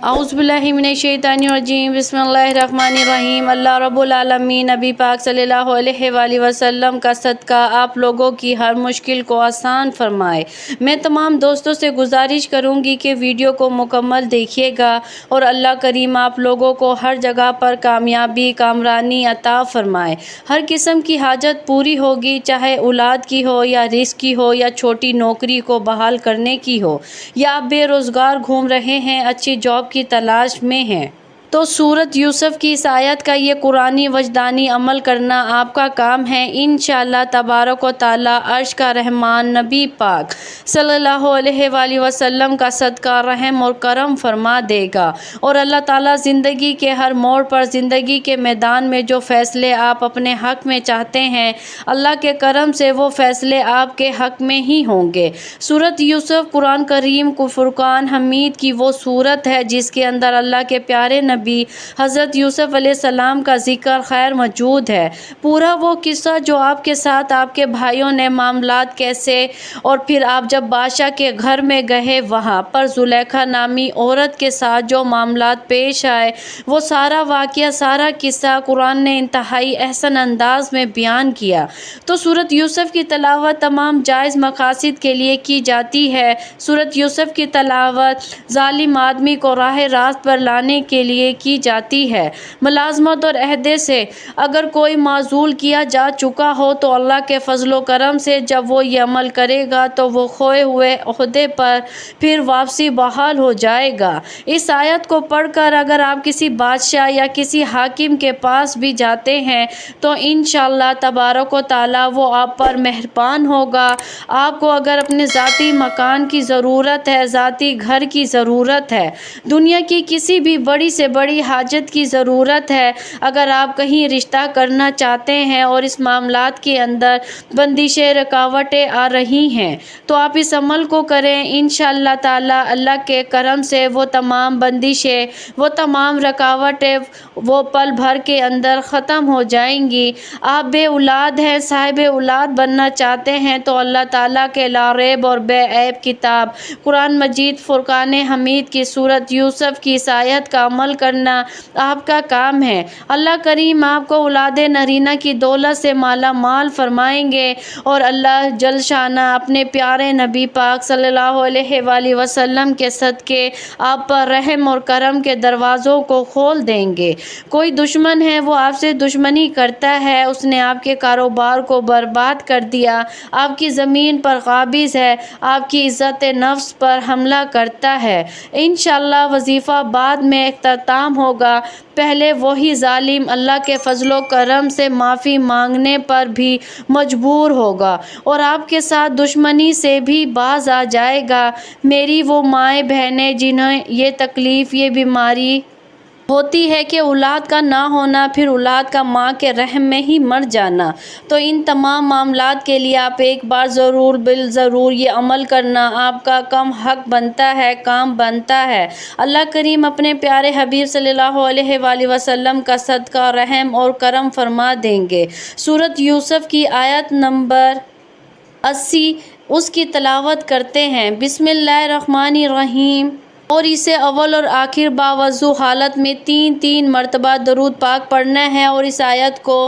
औज़ुबिल्लाहि मिनश्शैतानिर्रजीम बिस्मिल्लाहिर्रहमानिर्रहीम। अल्लाह रब्बुल आलमीन नबी पाक सल्लल्लाहु अलैहि वसल्लम का सदका आप लोगों की हर मुश्किल को आसान फरमाए। मैं तमाम दोस्तों से गुजारिश करूंगी कि वीडियो को मुकम्मल देखिएगा और अल्लाह करीम आप लोगों को हर जगह पर कामयाबी कामरानी अता फरमाए। हर किस्म की हाजत पूरी होगी, चाहे औलाद की हो या रिस्क की हो या छोटी नौकरी को बहाल करने की हो, या आप बेरोज़गार घूम रहे हैं, अच्छी जॉब की तलाश में हैं, तो सूरत यूसुफ की इस आयत का ये कुरानी वजदानी अमल करना आपका काम है। इंशाअल्लाह तबारक व तआला अर्श का रहमान नबी पाक सल्लल्लाहु अलैहि वसल्लम का सदका रहम और करम फरमा देगा और अल्लाह ताला ज़िंदगी के हर मोड़ पर, ज़िंदगी के मैदान में जो फ़ैसले आप अपने हक़ में चाहते हैं, अल्लाह के करम से वो फ़ैसले आपके हक़ में ही होंगे। सूरत यूसुफ कुरान करीम को फुरकान हमीद की वो सूरत है जिसके अंदर अल्लाह के प्यारे नबी हज़रत यूसुफ अलैहिस्सलाम का ज़िक्र खैर मौजूद है। पूरा वो किस्सा जो आपके साथ आपके भाइयों ने मामलात कैसे, और फिर आप जब बादशाह के घर में गए वहाँ पर ज़ुलेखा नामी औरत के साथ जो मामलात पेश आए, वो सारा वाक़या, सारा किस्सा कुरान ने इंतहाई अहसन अंदाज में बयान किया। तो सूरत यूसुफ की तलावत तमाम जायज़ मकासद के लिए की जाती है। सूरत यूसुफ की तलावत ज़ालिम आदमी को राह रास्त पर लाने के लिए की जाती है। मुलाज़मत और अहदे से अगर कोई माज़ूल किया जा चुका हो तो अल्लाह के फ़ज़्ल व करम से जब वो ये अमल करेगा तो वो खोए हुए ओहदे पर फिर वापसी बहाल हो जाएगा। इस आयत को पढ़कर अगर आप किसी बादशाह या किसी हाकिम के पास भी जाते हैं तो इंशाअल्लाह तबारक व तआला वो आप पर मेहरबान होगा। आपको अगर अपने ज़ाती मकान की ज़रूरत है, ज़ाती घर की ज़रूरत है, दुनिया की किसी भी बड़ी से बड़ी हाजत की ज़रूरत है, अगर आप कहीं रिश्ता करना चाहते हैं और इस मामलात के अंदर बंदिशें रुकावटें आ रही हैं, तो आप इस अमल को करें। इंशाअल्लाह ताला अल्लाह के करम से वो तमाम बंदिशें, वो तमाम रुकावटें वो पल भर के अंदर ख़त्म हो जाएंगी। आप बे औलाद हैं, साहिब औलाद बनना चाहते हैं तो अल्लाह ताला के लारैब और बेऐब किताब कुरान मजीद फुरकान हमीद की सूरत यूसुफ की इस आयत का अमल करना आपका काम है। अल्लाह करीम आपको औलाद नरीना की दौलत से माला माल फरमाएंगे और अल्लाह जल शाना अपने प्यारे नबी पाक सल्लल्लाहु अलैहि वसल्लम के सदके आप पर रहम और करम के दरवाज़ों को खोल देंगे। कोई दुश्मन है वो आपसे दुश्मनी करता है, उसने आपके कारोबार को बर्बाद कर दिया, आपकी ज़मीन पर काबिज़ है, आपकी इज़्ज़त नफ्स पर हमला करता है, इंशाअल्लाह वजीफ़ा बाद में इख्तिताम होगा। पहले वही ज़ालिम अल्लाह के फ़ज़्ल व करम से माफ़ी मांगने पर भी मजबूर होगा और आपके साथ दुश्मनी से भी बाज आ जाएगा। मेरी वो माएँ बहनें जिन्हें ये तकलीफ़, ये बीमारी होती है कि औलाद का ना होना, फिर औलाद का माँ के रहम में ही मर जाना, तो इन तमाम मामलात के लिए आप एक बार ज़रूर बिल ज़रूर ये अमल करना आपका कम हक़ बनता है, काम बनता है। अल्लाह करीम अपने प्यारे हबीब सल्लल्लाहु अलैहि वसल्लम का सदका रहम और करम फरमा देंगे। सूरत यूसुफ की आयत नंबर 80 उसकी तलावत करते हैं। बिस्मिल्लाहिर्रहमानिर्रहीम। और इसे अव्वल और आखिर बावजू हालत में 3 मरतबा दरूद पाक पढ़ना है और इस आयत को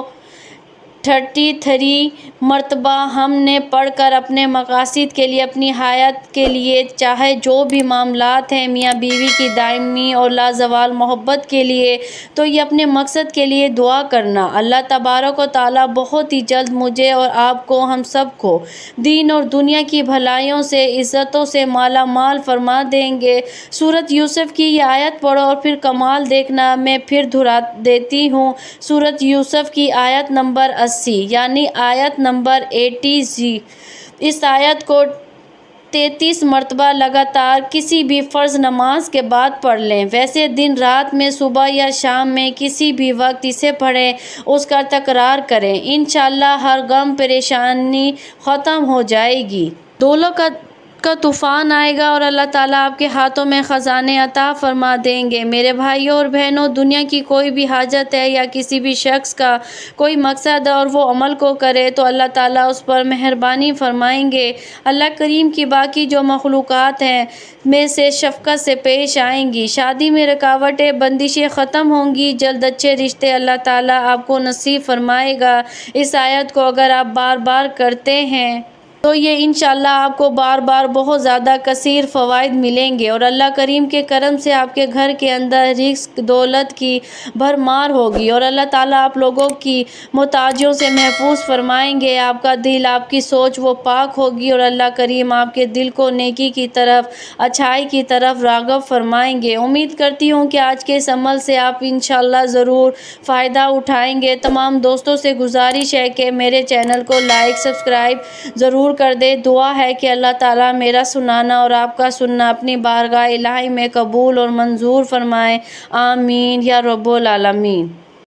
33 मरतबा हमने पढ़कर अपने मकासद के लिए, अपनी हयात के लिए, चाहे जो भी मामलात हैं मियाँ बीवी की दायमी और लाजवाल मोहब्बत के लिए, तो ये अपने मकसद के लिए दुआ करना। अल्लाह तबारक व तआला बहुत ही जल्द मुझे और आपको, हम सब को दीन और दुनिया की भलाइयों से, इज़्ज़तों से माला माल फरमा देंगे। सूरत यूसुफ की ये आयत पढ़ो और फिर कमाल देखना। मैं फिर दोहरा देती हूँ, सूरत यूसुफ की आयत नंबर 80 यानी आयत नंबर 80। इस आयत को 33 मरतबा लगातार किसी भी फ़र्ज़ नमाज के बाद पढ़ लें। वैसे दिन रात में, सुबह या शाम में, किसी भी वक्त इसे पढ़ें, उसका तकरार करें। इंशाअल्लाह हर गम परेशानी ख़त्म हो जाएगी। کا طوفان آئے گا اور اللہ تعالیٰ آپ کے ہاتھوں میں خزانے عطا فرما دیں گے۔ میرے بھائیوں اور بہنوں، دنیا کی کوئی بھی حاجت ہے یا کسی بھی شخص کا کوئی مقصد ہے اور وہ عمل کو کرے تو اللہ تعالیٰ اس پر مہربانی فرمائیں گے۔ اللہ کریم کی باقی جو مخلوقات ہیں میں سے شفقت سے پیش آئیں گی، شادی میں رکاوٹیں بندشیں ختم ہوں گی، جلد اچھے رشتے اللہ تعالیٰ آپ کو نصیب فرمائے گا۔ اس آیت کو اگر آپ بار بار کرتے ہیں تو یہ انشاءاللہ آپ کو بار بار بہت زیادہ کثیر فوائد ملیں گے اور اللہ کریم کے کرم سے آپ کے گھر کے اندر رزق دولت کی بھرمار ہوگی اور اللہ تعالیٰ آپ لوگوں کی محتاجیوں سے محفوظ فرمائیں گے۔ آپ کا دل، آپ کی سوچ وہ پاک ہوگی اور اللہ کریم آپ کے دل کو نیکی کی طرف، اچھائی کی طرف راغب فرمائیں گے۔ امید کرتی ہوں کہ آج کے اس عمل سے آپ انشاءاللہ ضرور فائدہ اٹھائیں گے۔ تمام دوستوں سے گزارش ہے کہ میرے چینل کو لائک، سبسکرائب ضرور کر دے۔ دعا ہے کہ اللہ تعالیٰ میرا سنانا اور آپ کا سننا اپنی بارگاہ الہی میں قبول اور منظور فرمائے۔ آمین یا رب العالمین۔